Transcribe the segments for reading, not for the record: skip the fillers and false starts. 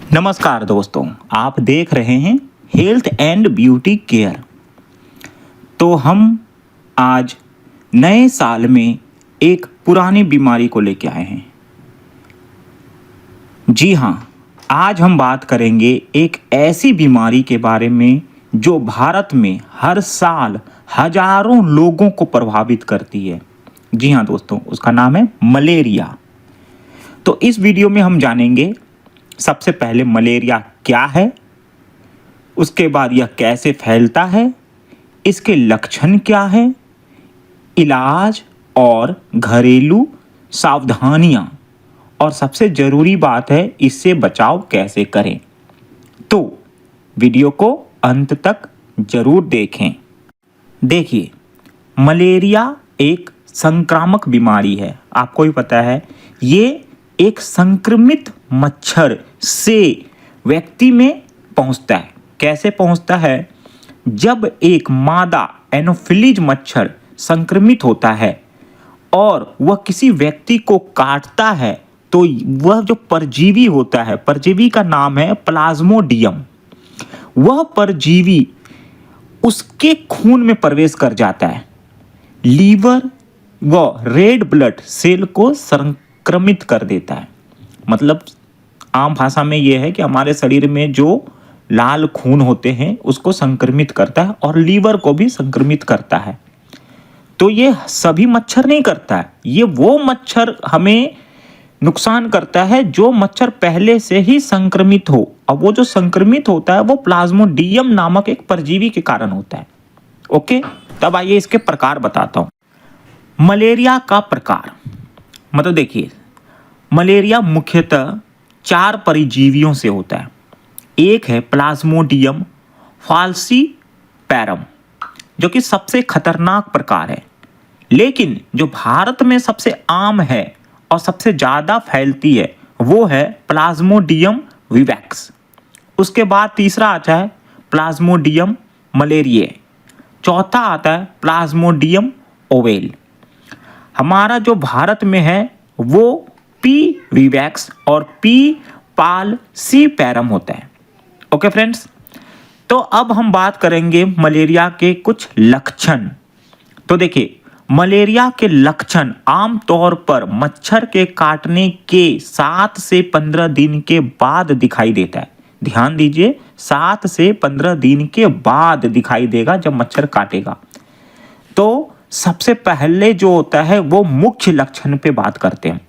नमस्कार दोस्तों, आप देख रहे हैं हेल्थ एंड ब्यूटी केयर। तो हम आज नए साल में एक पुरानी बीमारी को लेके आए हैं। जी हाँ, आज हम बात करेंगे एक ऐसी बीमारी के बारे में जो भारत में हर साल हजारों लोगों को प्रभावित करती है। जी हाँ दोस्तों, उसका नाम है मलेरिया। तो इस वीडियो में हम जानेंगे सबसे पहले मलेरिया क्या है, उसके बाद यह कैसे फैलता है, इसके लक्षण क्या है, इलाज और घरेलू सावधानियां, और सबसे ज़रूरी बात है इससे बचाव कैसे करें। तो वीडियो को अंत तक ज़रूर देखें। देखिए, मलेरिया एक संक्रामक बीमारी है। आपको भी पता है, ये एक संक्रमित मच्छर से व्यक्ति में पहुंचता है। कैसे पहुंचता है? जब एक मादा एनोफिलीज मच्छर संक्रमित होता है और वह किसी व्यक्ति को काटता है, तो वह जो परजीवी होता है, परजीवी का नाम है प्लाज्मोडियम, वह परजीवी उसके खून में प्रवेश कर जाता है, लीवर व रेड ब्लड सेल को संक्रमित कर देता है। मतलब आम भाषा में यह है कि हमारे शरीर में जो लाल खून होते हैं उसको संक्रमित करता है और लीवर को भी संक्रमित करता है। तो ये सभी मच्छर नहीं करता है, ये वो मच्छर हमें नुकसान करता है जो मच्छर पहले से ही संक्रमित हो। अब वो जो संक्रमित होता है वो प्लाज्मोडियम नामक एक परजीवी के कारण होता है। ओके, तब आइए इसके प्रकार बताता हूँ। मलेरिया का प्रकार, मतलब देखिए, मलेरिया मुख्यतः 4 परजीवियों से होता है। एक है प्लाज्मोडियम फाल्सीपैरम, जो कि सबसे खतरनाक प्रकार है, लेकिन जो भारत में सबसे आम है और सबसे ज़्यादा फैलती है वो है प्लाज्मोडियम विवैक्स। उसके बाद तीसरा आता है प्लाज्मोडियम मलेरिये, चौथा आता है प्लाज्मोडियम ओवेल। हमारा जो भारत में है वो पी विवैक्स और पी फाल्सीपैरम होता है। ओके फ्रेंड्स, तो अब हम बात करेंगे मलेरिया के कुछ लक्षण। तो देखिए, मलेरिया के लक्षण आमतौर पर मच्छर के काटने के 7 से 15 दिन के बाद दिखाई देता है। ध्यान दीजिए, 7 से 15 दिन के बाद दिखाई देगा जब मच्छर काटेगा। तो सबसे पहले जो होता है वो मुख्य लक्षण पे बात करते हैं।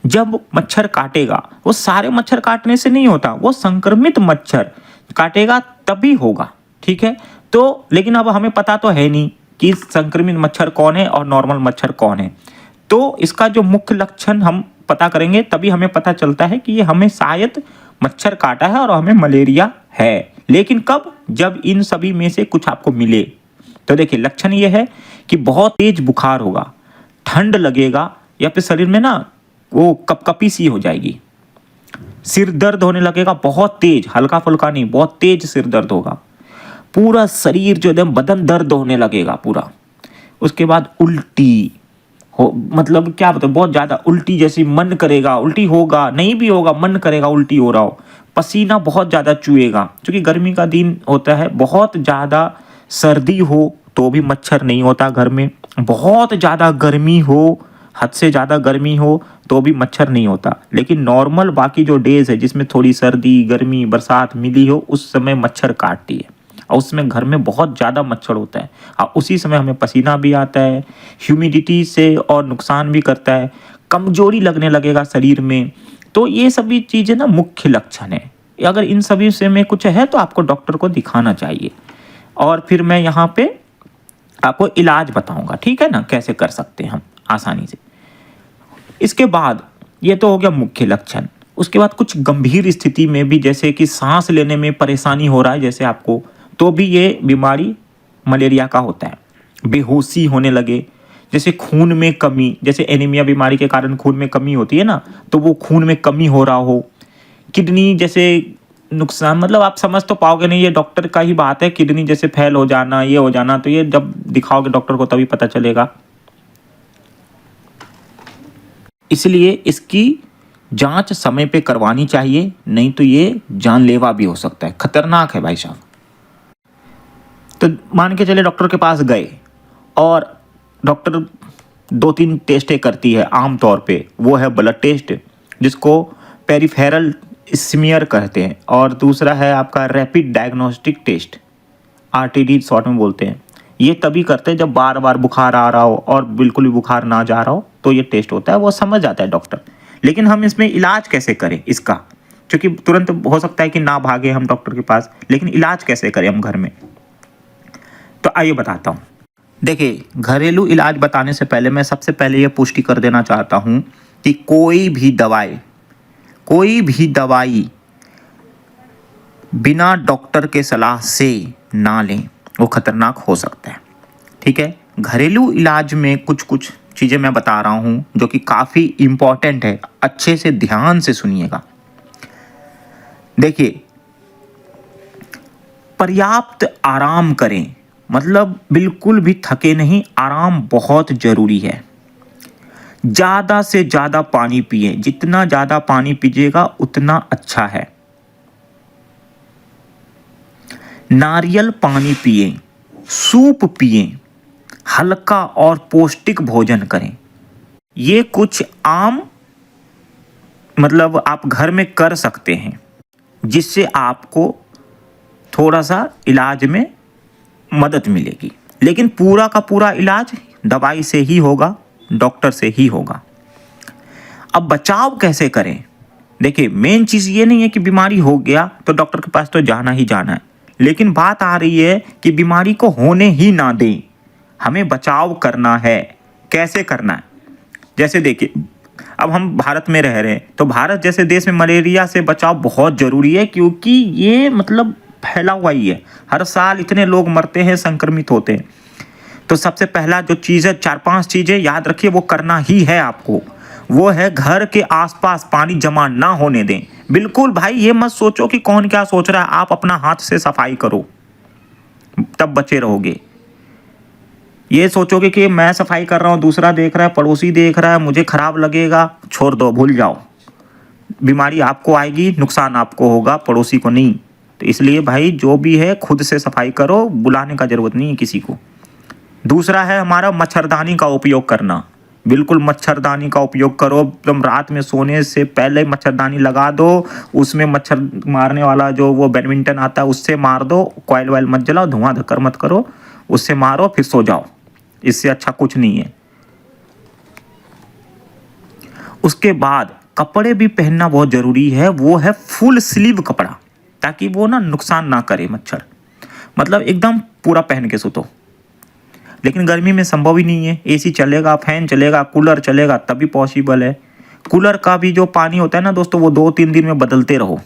जब मच्छर काटेगा, वो सारे मच्छर काटने से नहीं होता, वो संक्रमित मच्छर काटेगा तभी होगा। ठीक है, तो लेकिन अब हमें पता तो है नहीं कि संक्रमित मच्छर कौन है और नॉर्मल मच्छर कौन है। तो इसका जो मुख्य लक्षण हम पता करेंगे तभी हमें पता चलता है कि ये हमें शायद मच्छर काटा है और हमें मलेरिया है। लेकिन कब? जब इन सभी में से कुछ आपको मिले। तो देखिए, लक्षण ये है कि बहुत तेज बुखार होगा, ठंड लगेगा, या फिर शरीर में ना वो कपकपी सी हो जाएगी, सिर दर्द होने लगेगा बहुत तेज, हल्का फुल्का नहीं, बहुत तेज सिर दर्द होगा, पूरा शरीर जो एकदम बदन दर्द होने लगेगा पूरा। उसके बाद उल्टी हो, मतलब क्या बताओ, बहुत ज़्यादा उल्टी जैसी मन करेगा, उल्टी होगा नहीं भी होगा, मन करेगा उल्टी हो रहा हो, पसीना बहुत ज़्यादा चुएगा, क्योंकि गर्मी का दिन होता है। बहुत ज़्यादा सर्दी हो तो भी मच्छर नहीं होता घर में, बहुत ज़्यादा गर्मी हो, हद से ज़्यादा गर्मी हो तो भी मच्छर नहीं होता। लेकिन नॉर्मल बाकी जो डेज है जिसमें थोड़ी सर्दी, गर्मी, बरसात मिली हो, उस समय मच्छर काटती है और उसमें घर में बहुत ज़्यादा मच्छर होता है और उसी समय हमें पसीना भी आता है, ह्यूमिडिटी से और नुकसान भी करता है, कमजोरी लगने लगेगा शरीर में। तो ये सभी चीज़ें ना मुख्य लक्षण है। अगर इन सभी से में कुछ है तो आपको डॉक्टर को दिखाना चाहिए, और फिर मैं यहाँ पे आपको इलाज बताऊँगा। ठीक है ना, कैसे कर सकते हैं हम आसानी से। इसके बाद ये तो हो गया मुख्य लक्षण। उसके बाद कुछ गंभीर स्थिति में भी, जैसे कि सांस लेने में परेशानी हो रहा है जैसे आपको, तो भी ये बीमारी मलेरिया का होता है। बेहोशी होने लगे, जैसे खून में कमी, जैसे एनीमिया बीमारी के कारण खून में कमी होती है ना, तो वो खून में कमी हो रहा हो, किडनी जैसे नुकसान, मतलब आप समझ तो पाओगे नहीं, ये डॉक्टर का ही बात है, किडनी जैसे फेल हो जाना, ये हो जाना, तो ये जब दिखाओगे डॉक्टर को तभी पता चलेगा। इसलिए इसकी जांच समय पे करवानी चाहिए, नहीं तो ये जानलेवा भी हो सकता है, खतरनाक है भाई साहब। तो मान के चले डॉक्टर के पास गए और डॉक्टर 2-3 टेस्टें करती है आम तौर पे। वो है ब्लड टेस्ट, जिसको पेरिफेरल स्मीयर कहते हैं, और दूसरा है आपका rapid diagnostic test, RTD short में बोलते हैं। ये तभी करते हैं जब बार बार बुखार आ रहा हो और बिल्कुल भी बुखार ना जा रहा हो, तो ये टेस्ट होता है, वो समझ जाता है डॉक्टर। लेकिन हम इसमें इलाज कैसे करें इसका, क्योंकि तुरंत हो सकता है कि ना भागे हम डॉक्टर के पास, लेकिन इलाज कैसे करें हम घर में, तो आइए बताता हूँ। देखिए, घरेलू इलाज बताने से पहले मैं सबसे पहले ये पुष्टि कर देना चाहता हूँ कि कोई भी दवाई बिना डॉक्टर के सलाह से ना लें, वो खतरनाक हो सकता है। ठीक है, घरेलू इलाज में कुछ कुछ चीज़ें मैं बता रहा हूँ जो कि काफ़ी इम्पॉर्टेंट है, अच्छे से ध्यान से सुनिएगा। देखिए, पर्याप्त आराम करें, मतलब बिल्कुल भी थके नहीं, आराम बहुत ज़रूरी है। ज़्यादा से ज़्यादा पानी पिए, जितना ज़्यादा पानी पीजिएगा उतना अच्छा है। नारियल पानी पिए, सूप पिए, हल्का और पौष्टिक भोजन करें। ये कुछ आम मतलब आप घर में कर सकते हैं, जिससे आपको थोड़ा सा इलाज में मदद मिलेगी। लेकिन पूरा का पूरा इलाज दवाई से ही होगा, डॉक्टर से ही होगा। अब बचाव कैसे करें? देखिए, मेन चीज़ ये नहीं है कि बीमारी हो गया तो डॉक्टर के पास तो जाना ही जाना है, लेकिन बात आ रही है कि बीमारी को होने ही ना दें, हमें बचाव करना है। कैसे करना है? जैसे देखिए, अब हम भारत में रह रहे हैं, तो भारत जैसे देश में मलेरिया से बचाव बहुत ज़रूरी है, क्योंकि ये मतलब फैला हुआ ही है। हर साल इतने लोग मरते हैं, संक्रमित होते हैं। तो सबसे पहला जो चीज़ है, 4-5 चीज़ें याद रखिए, वो करना ही है आपको। वो है घर के आसपास पानी जमा ना होने दें। बिल्कुल भाई, ये मत सोचो कि कौन क्या सोच रहा है, आप अपना हाथ से सफाई करो, तब बचे रहोगे। ये सोचोगे कि मैं सफाई कर रहा हूँ, दूसरा देख रहा है, पड़ोसी देख रहा है, मुझे खराब लगेगा, छोड़ दो, भूल जाओ। बीमारी आपको आएगी, नुकसान आपको होगा, पड़ोसी को नहीं। तो इसलिए भाई, जो भी है खुद से सफाई करो, बुलाने का ज़रूरत नहीं है किसी को। दूसरा है हमारा मच्छरदानी का उपयोग करना। बिल्कुल मच्छरदानी का उपयोग करो, एकदम रात में सोने से पहले मच्छरदानी लगा दो, उसमें मच्छर मारने वाला जो वो बैडमिंटन आता है उससे मार दो, कॉइल वाइल मत जलाओ, धुआं धक्कर मत करो, उससे मारो फिर सो जाओ। इससे अच्छा कुछ नहीं है। उसके बाद कपड़े भी पहनना बहुत ज़रूरी है, वो है फुल स्लीव कपड़ा, ताकि वो ना नुकसान ना करे मच्छर, मतलब एकदम पूरा पहन के सुतो। लेकिन गर्मी में संभव ही नहीं है, एसी चलेगा, फैन चलेगा, कूलर चलेगा, तभी पॉसिबल है। कूलर का भी जो पानी होता है ना दोस्तों, वो 2-3 दिन में बदलते रहो।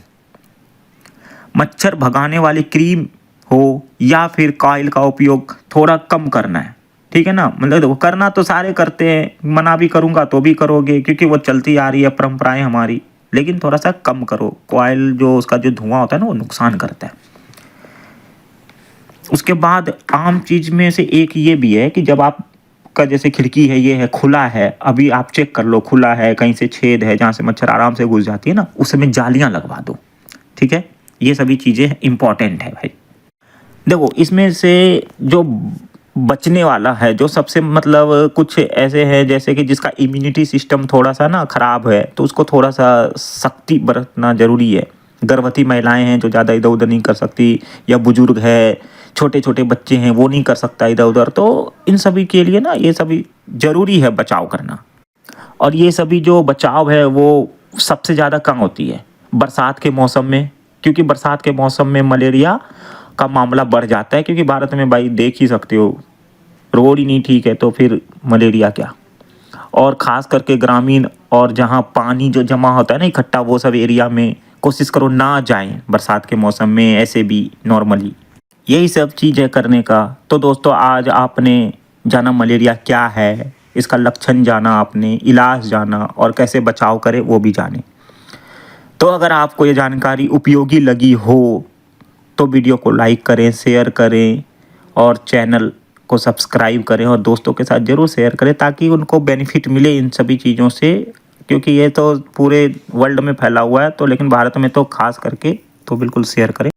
मच्छर भगाने वाली क्रीम हो या फिर कॉइल का उपयोग थोड़ा कम करना है, ठीक है ना। मतलब देखो, करना तो सारे करते हैं, मना भी करूँगा तो भी करोगे, क्योंकि वो चलती आ रही है परंपराएं हमारी। लेकिन थोड़ा सा कम करो, कॉइल जो उसका जो धुआं होता है ना, वो नुकसान करता है। उसके बाद आम चीज़ में से एक ये भी है कि जब आपका जैसे खिड़की है, ये है खुला है, अभी आप चेक कर लो खुला है, कहीं से छेद है जहाँ से मच्छर आराम से घुस जाती है ना, उस समय जालियाँ लगवा दो, ठीक है। ये सभी चीज़ें इम्पॉर्टेंट है भाई। देखो, इसमें से जो बचने वाला है, जो सबसे मतलब कुछ ऐसे हैं जैसे कि जिसका इम्यूनिटी सिस्टम थोड़ा सा ना ख़राब है, तो उसको थोड़ा सा सख्ती बरतना ज़रूरी है। गर्भवती महिलाएं हैं जो ज़्यादा इधर उधर नहीं कर सकती, या बुजुर्ग है, छोटे छोटे बच्चे हैं, वो नहीं कर सकता इधर उधर, तो इन सभी के लिए ना ये सभी ज़रूरी है बचाव करना। और ये सभी जो बचाव है वो सबसे ज़्यादा कहाँ होती है? बरसात के मौसम में, क्योंकि बरसात के मौसम में मलेरिया का मामला बढ़ जाता है, क्योंकि भारत में भाई देख ही सकते हो, रोड ही नहीं ठीक है तो फिर मलेरिया क्या। और ख़ास करके ग्रामीण और जहाँ पानी जो जमा होता है ना इकट्ठा, वो सब एरिया में कोशिश करो ना जाएं बरसात के मौसम में, ऐसे भी नॉर्मली। यही सब चीज़ है करने का। तो दोस्तों, आज आपने जाना मलेरिया क्या है, इसका लक्षण जाना, आपने इलाज जाना, और कैसे बचाव करें वो भी जाने। तो अगर आपको ये जानकारी उपयोगी लगी हो तो वीडियो को लाइक करें, शेयर करें, और चैनल को सब्सक्राइब करें, और दोस्तों के साथ ज़रूर शेयर करें ताकि उनको बेनिफिट मिले इन सभी चीज़ों से, क्योंकि ये तो पूरे वर्ल्ड में फैला हुआ है, तो लेकिन भारत में तो खास करके तो बिल्कुल शेयर करें।